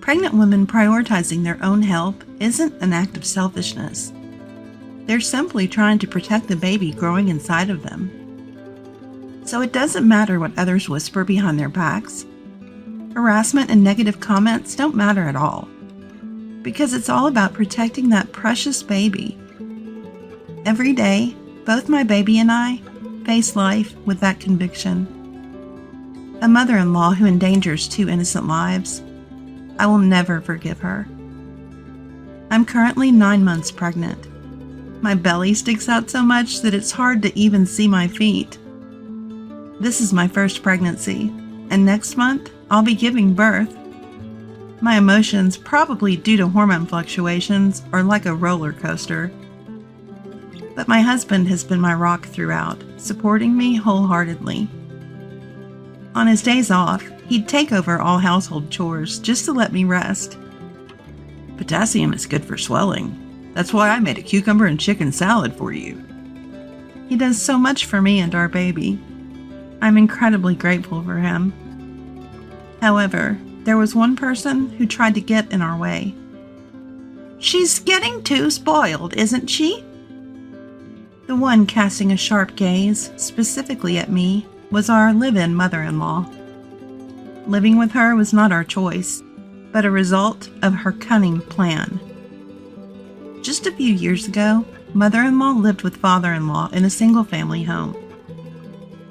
Pregnant women prioritizing their own health isn't an act of selfishness. They're simply trying to protect the baby growing inside of them. So it doesn't matter what others whisper behind their backs. Harassment and negative comments don't matter at all, because it's all about protecting that precious baby. Every day, both my baby and I face life with that conviction. A mother-in-law who endangers 2 innocent lives, I will never forgive her. I'm currently 9 months pregnant. My belly sticks out so much that it's hard to even see my feet. This is my first pregnancy, and next month I'll be giving birth. My emotions, probably due to hormone fluctuations, are like a roller coaster. But my husband has been my rock throughout, supporting me wholeheartedly. On his days off, he'd take over all household chores just to let me rest. Potassium is good for swelling. That's why I made a cucumber and chicken salad for you. He does so much for me and our baby. I'm incredibly grateful for him. However, there was one person who tried to get in our way. She's getting too spoiled, isn't she? The one casting a sharp gaze, specifically at me, was our live-in mother-in-law. Living with her was not our choice, but a result of her cunning plan. Just a few years ago, mother-in-law lived with father-in-law in a single-family home.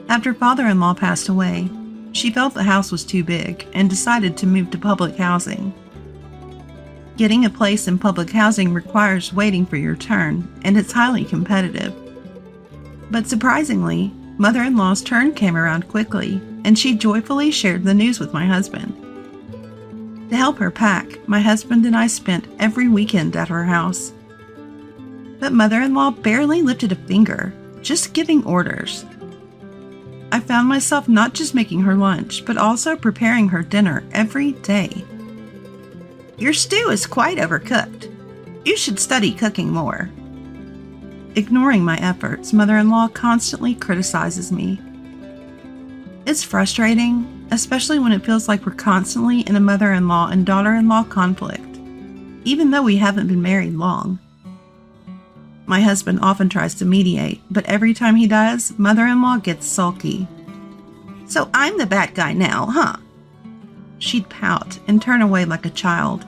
After father-in-law passed away, she felt the house was too big and decided to move to public housing. Getting a place in public housing requires waiting for your turn, and it's highly competitive. But surprisingly, mother-in-law's turn came around quickly, and she joyfully shared the news with my husband. To help her pack, my husband and I spent every weekend at her house. But mother-in-law barely lifted a finger, just giving orders. I found myself not just making her lunch, but also preparing her dinner every day. Your stew is quite overcooked. You should study cooking more. Ignoring my efforts, mother-in-law constantly criticizes me. It's frustrating, especially when it feels like we're constantly in a mother-in-law and daughter-in-law conflict, even though we haven't been married long. My husband often tries to mediate, but every time he does, mother-in-law gets sulky. So I'm the bad guy now, huh? She'd pout and turn away like a child.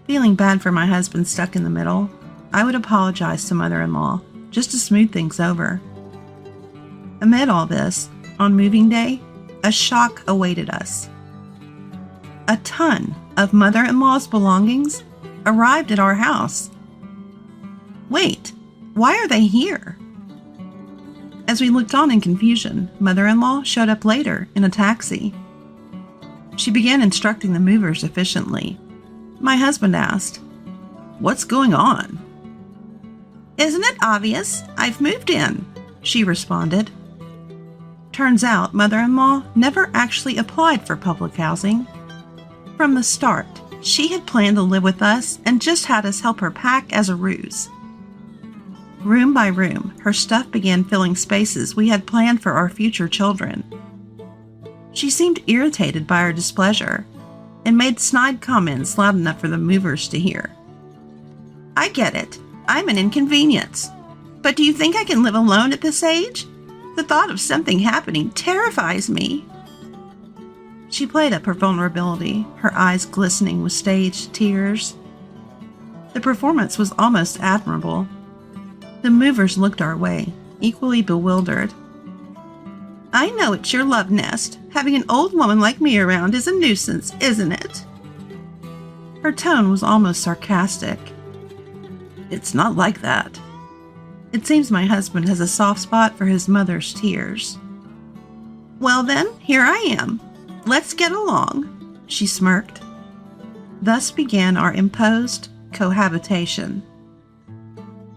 Feeling bad for my husband stuck in the middle, I would apologize to mother-in-law, just to smooth things over. Amid all this, on moving day, a shock awaited us. A ton of mother-in-law's belongings arrived at our house. Wait, why are they here? As we looked on in confusion, mother-in-law showed up later in a taxi. She began instructing the movers efficiently. My husband asked, "What's going on?" "Isn't it obvious? I've moved in," she responded. Turns out mother-in-law never actually applied for public housing. From the start, she had planned to live with us and just had us help her pack as a ruse. Room by room, her stuff began filling spaces we had planned for our future children. She seemed irritated by our displeasure and made snide comments loud enough for the movers to hear. "I get it. I'm an inconvenience. But do you think I can live alone at this age? The thought of something happening terrifies me." She played up her vulnerability, her eyes glistening with staged tears. The performance was almost admirable. The movers looked our way, equally bewildered. "I know it's your love nest. Having an old woman like me around is a nuisance, isn't it?" Her tone was almost sarcastic. "It's not like that." It seems my husband has a soft spot for his mother's tears. "Well then, here I am. Let's get along," she smirked. Thus began our imposed cohabitation.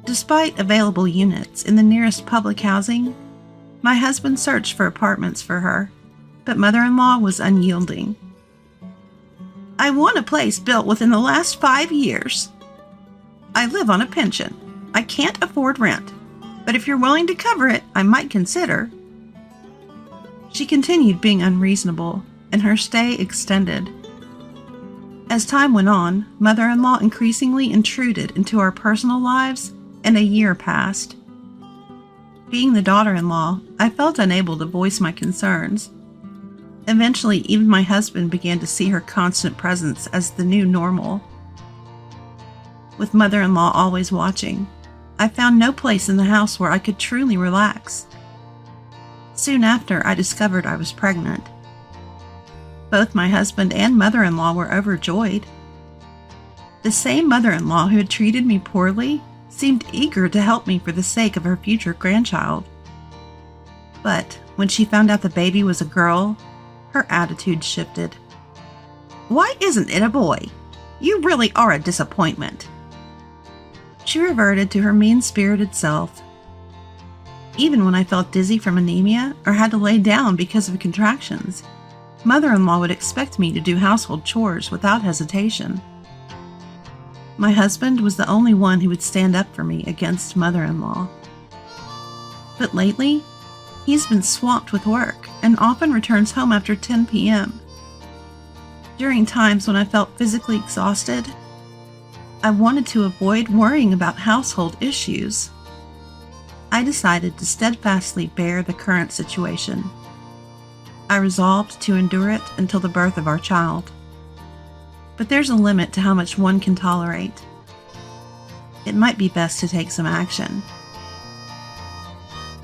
Despite available units in the nearest public housing, my husband searched for apartments for her, but mother-in-law was unyielding. "I want a place built within the last 5 years. I live on a pension. I can't afford rent, but if you're willing to cover it, I might consider." She continued being unreasonable, and her stay extended. As time went on, mother-in-law increasingly intruded into our personal lives, and a year passed. Being the daughter-in-law, I felt unable to voice my concerns. Eventually, even my husband began to see her constant presence as the new normal. With mother-in-law always watching, I found no place in the house where I could truly relax. Soon after, I discovered I was pregnant. Both my husband and mother-in-law were overjoyed. The same mother-in-law who had treated me poorly seemed eager to help me for the sake of her future grandchild. But when she found out the baby was a girl, her attitude shifted. "Why isn't it a boy? You really are a disappointment." She reverted to her mean-spirited self. Even when I felt dizzy from anemia or had to lay down because of contractions, mother-in-law would expect me to do household chores without hesitation. My husband was the only one who would stand up for me against mother-in-law. But lately, he's been swamped with work and often returns home after 10 p.m. During times when I felt physically exhausted, I wanted to avoid worrying about household issues. I decided to steadfastly bear the current situation. I resolved to endure it until the birth of our child. But there's a limit to how much one can tolerate. It might be best to take some action.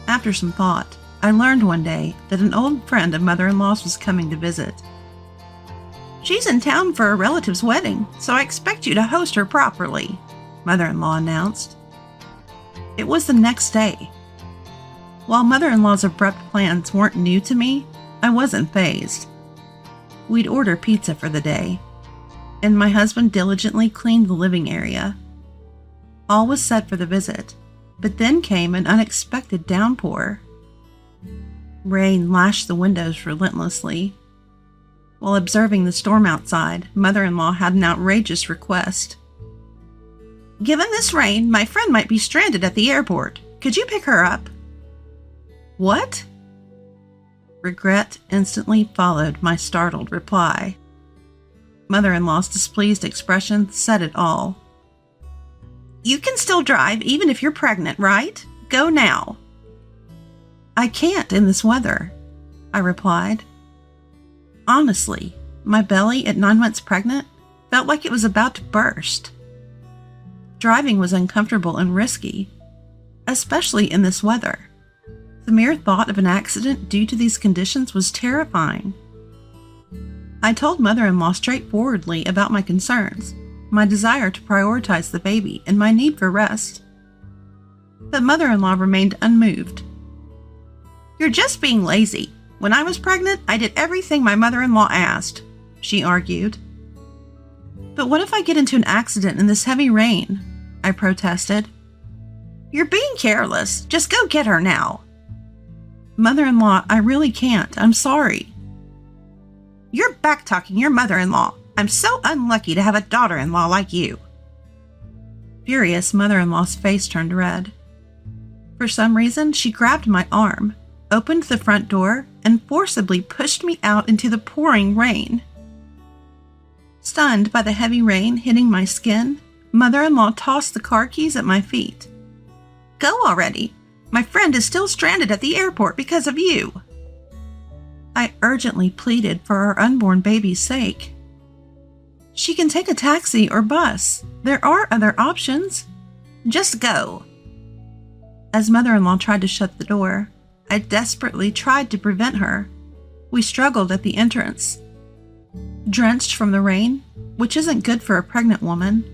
After some thought, I learned one day that an old friend of mother-in-law's was coming to visit. "She's in town for a relative's wedding, so I expect you to host her properly," mother-in-law announced. It was the next day. While mother-in-law's abrupt plans weren't new to me, I wasn't fazed. We'd order pizza for the day, and my husband diligently cleaned the living area. All was set for the visit, but then came an unexpected downpour. Rain lashed the windows relentlessly. While observing the storm outside, mother-in-law had an outrageous request. "Given this rain, my friend might be stranded at the airport. Could you pick her up?" "What?" Regret instantly followed my startled reply. Mother-in-law's displeased expression said it all. "You can still drive even if you're pregnant, right? Go now." "I can't in this weather," I replied. Honestly, my belly at 9 months pregnant felt like it was about to burst. Driving was uncomfortable and risky, especially in this weather. The mere thought of an accident due to these conditions was terrifying. I told mother-in-law straightforwardly about my concerns, my desire to prioritize the baby, and my need for rest. But mother-in-law remained unmoved. "You're just being lazy. When I was pregnant, I did everything my mother-in-law asked," she argued. "But what if I get into an accident in this heavy rain?" I protested. "You're being careless. Just go get her now." "Mother-in-law, I really can't. I'm sorry." "You're back-talking your mother-in-law. I'm so unlucky to have a daughter-in-law like you." Furious, mother-in-law's face turned red. For some reason, she grabbed my arm, opened the front door, and forcibly pushed me out into the pouring rain. Stunned by the heavy rain hitting my skin, mother-in-law tossed the car keys at my feet. "Go already. My friend is still stranded at the airport because of you." I urgently pleaded for our unborn baby's sake. "She can take a taxi or bus. There are other options." "Just go." As mother-in-law tried to shut the door, I desperately tried to prevent her. We struggled at the entrance. Drenched from the rain, which isn't good for a pregnant woman,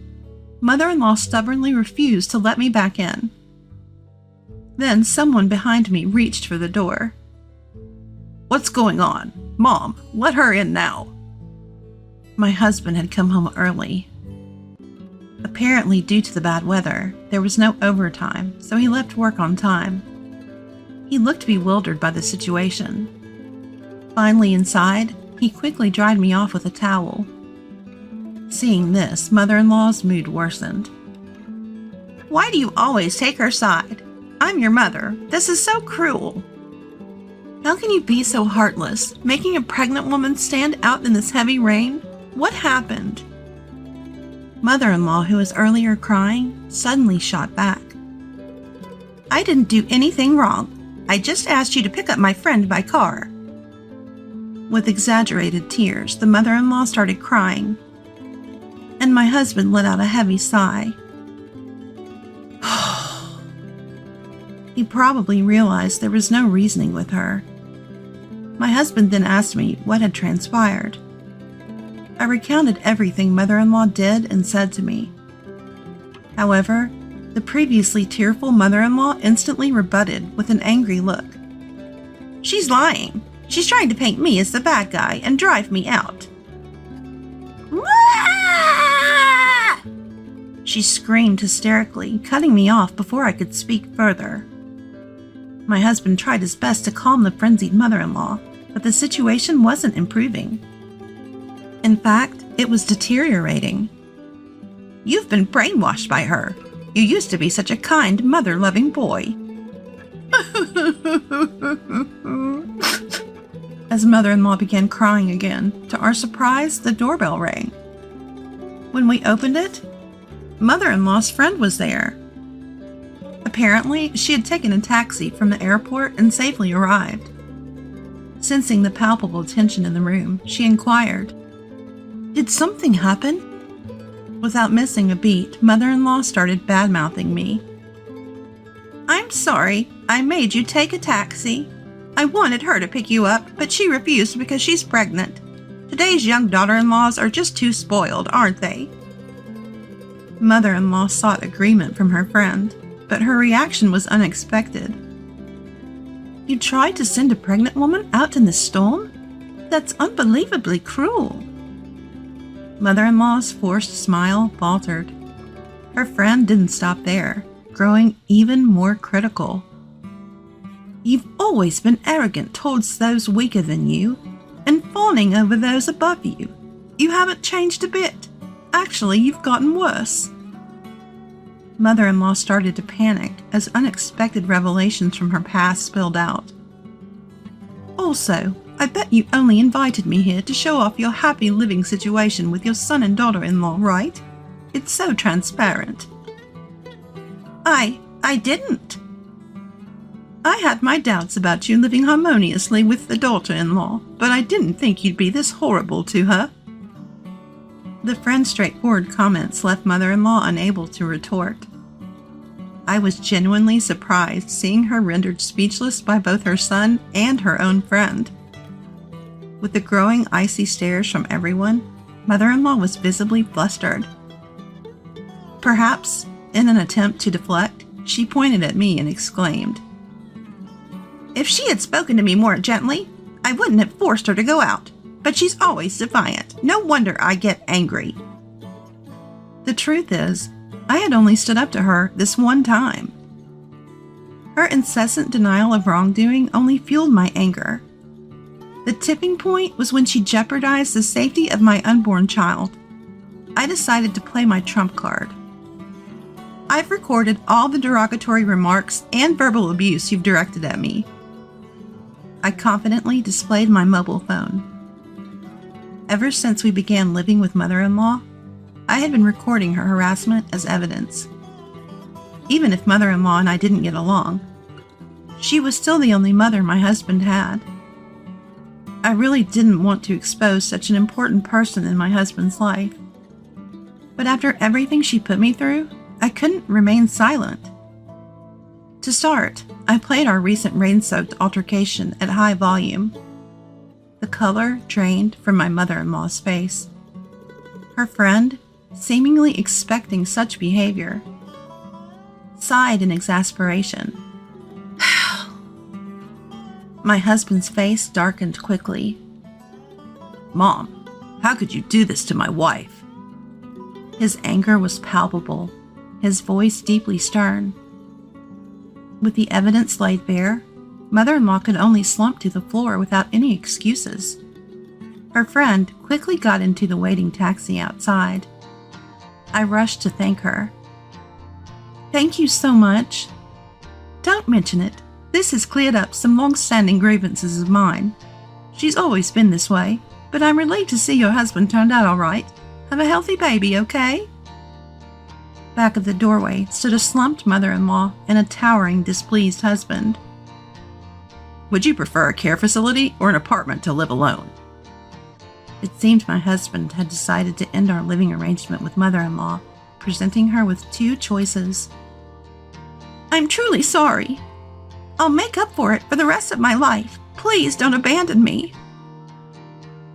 mother-in-law stubbornly refused to let me back in. Then someone behind me reached for the door. "What's going on? Mom, let her in now." My husband had come home early. Apparently, due to the bad weather, there was no overtime, so he left work on time. He looked bewildered by the situation. Finally inside, he quickly dried me off with a towel. Seeing this, mother-in-law's mood worsened. "Why do you always take her side? I'm your mother. This is so cruel." "How can you be so heartless, making a pregnant woman stand out in this heavy rain? What happened?" Mother-in-law, who was earlier crying, suddenly shot back. "I didn't do anything wrong. I just asked you to pick up my friend by car." With exaggerated tears, the mother-in-law started crying, and my husband let out a heavy sigh. He probably realized there was no reasoning with her. My husband then asked me what had transpired. I recounted everything mother-in-law did and said to me. However, the previously tearful mother-in-law instantly rebutted with an angry look. "She's lying. She's trying to paint me as the bad guy and drive me out." She screamed hysterically, cutting me off before I could speak further. My husband tried his best to calm the frenzied mother-in-law, but the situation wasn't improving. In fact, it was deteriorating. "You've been brainwashed by her. You used to be such a kind, mother-loving boy." As mother-in-law began crying again, to our surprise, the doorbell rang. When we opened it, mother-in-law's friend was there. Apparently, she had taken a taxi from the airport and safely arrived. Sensing the palpable tension in the room, she inquired, "Did something happen?" Without missing a beat, mother-in-law started bad-mouthing me. "I'm sorry, I made you take a taxi. I wanted her to pick you up, but she refused because she's pregnant. Today's young daughter-in-laws are just too spoiled, aren't they?" Mother-in-law sought agreement from her friend, but her reaction was unexpected. "You tried to send a pregnant woman out in the storm? That's unbelievably cruel." Mother-in-law's forced smile faltered. Her friend didn't stop there, growing even more critical. "You've always been arrogant towards those weaker than you, and fawning over those above you. You haven't changed a bit. Actually, you've gotten worse." Mother-in-law started to panic as unexpected revelations from her past spilled out. "Also, I bet you only invited me here to show off your happy living situation with your son and daughter-in-law, right? It's so transparent." I didn't. I had my doubts about you living harmoniously with the daughter-in-law, but I didn't think you'd be this horrible to her." The friend's straightforward comments left mother-in-law unable to retort. I was genuinely surprised seeing her rendered speechless by both her son and her own friend. With the growing icy stares from everyone, mother-in-law was visibly flustered. Perhaps, in an attempt to deflect, she pointed at me and exclaimed, "If she had spoken to me more gently, I wouldn't have forced her to go out. But she's always defiant. No wonder I get angry." The truth is, I had only stood up to her this one time. Her incessant denial of wrongdoing only fueled my anger. The tipping point was when she jeopardized the safety of my unborn child. I decided to play my trump card. "I've recorded all the derogatory remarks and verbal abuse you've directed at me." I confidently displayed my mobile phone. Ever since we began living with mother-in-law, I had been recording her harassment as evidence. Even if mother-in-law and I didn't get along, she was still the only mother my husband had. I really didn't want to expose such an important person in my husband's life. But after everything she put me through, I couldn't remain silent. To start, I played our recent rain-soaked altercation at high volume. The color drained from my mother-in-law's face. Her friend, seemingly expecting such behavior, sighed in exasperation. My husband's face darkened quickly. "Mom, how could you do this to my wife?" His anger was palpable, his voice deeply stern. With the evidence laid bare, mother-in-law could only slump to the floor without any excuses. Her friend quickly got into the waiting taxi outside. I rushed to thank her. "Thank you so much." "Don't mention it. This has cleared up some long-standing grievances of mine. She's always been this way, but I'm relieved to see your husband turned out all right. Have a healthy baby, okay?" Back of the doorway stood a slumped mother-in-law and a towering, displeased husband. Would you prefer a care facility or an apartment to live alone? It seemed my husband had decided to end our living arrangement with mother-in-law, presenting her with two choices. I'm truly sorry. I'll make up for it for the rest of my life. Please don't abandon me.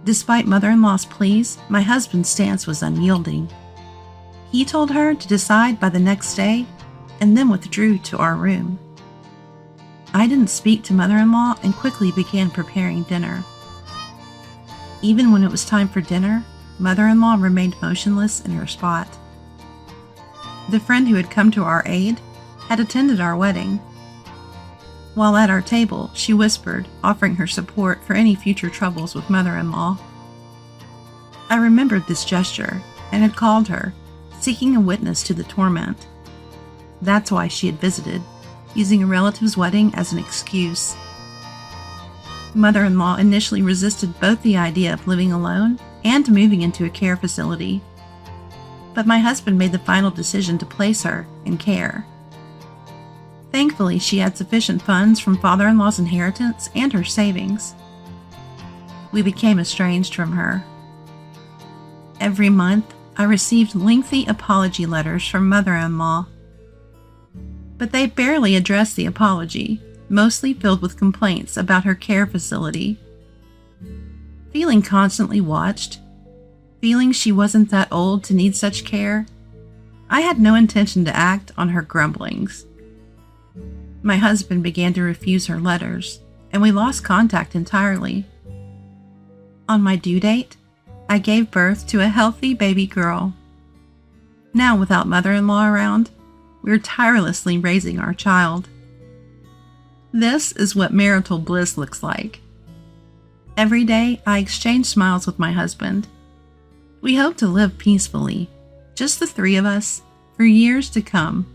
Despite mother-in-law's pleas, my husband's stance was unyielding. He told her to decide by the next day and then withdrew to our room. I didn't speak to mother-in-law and quickly began preparing dinner. Even when it was time for dinner, mother-in-law remained motionless in her spot. The friend who had come to our aid had attended our wedding. While at our table, she whispered, offering her support for any future troubles with mother-in-law. I remembered this gesture and had called her, seeking a witness to the torment. That's why she had visited, using a relative's wedding as an excuse. Mother-in-law initially resisted both the idea of living alone and moving into a care facility. But my husband made the final decision to place her in care. Thankfully, she had sufficient funds from father-in-law's inheritance and her savings. We became estranged from her. Every month, I received lengthy apology letters from mother-in-law. But they barely addressed the apology, mostly filled with complaints about her care facility. Feeling constantly watched, feeling she wasn't that old to need such care, I had no intention to act on her grumblings. My husband began to refuse her letters, and we lost contact entirely. On my due date, I gave birth to a healthy baby girl. Now, without mother-in-law around, we're tirelessly raising our child. This is what marital bliss looks like. Every day, I exchange smiles with my husband. We hope to live peacefully, just the three of us, for years to come.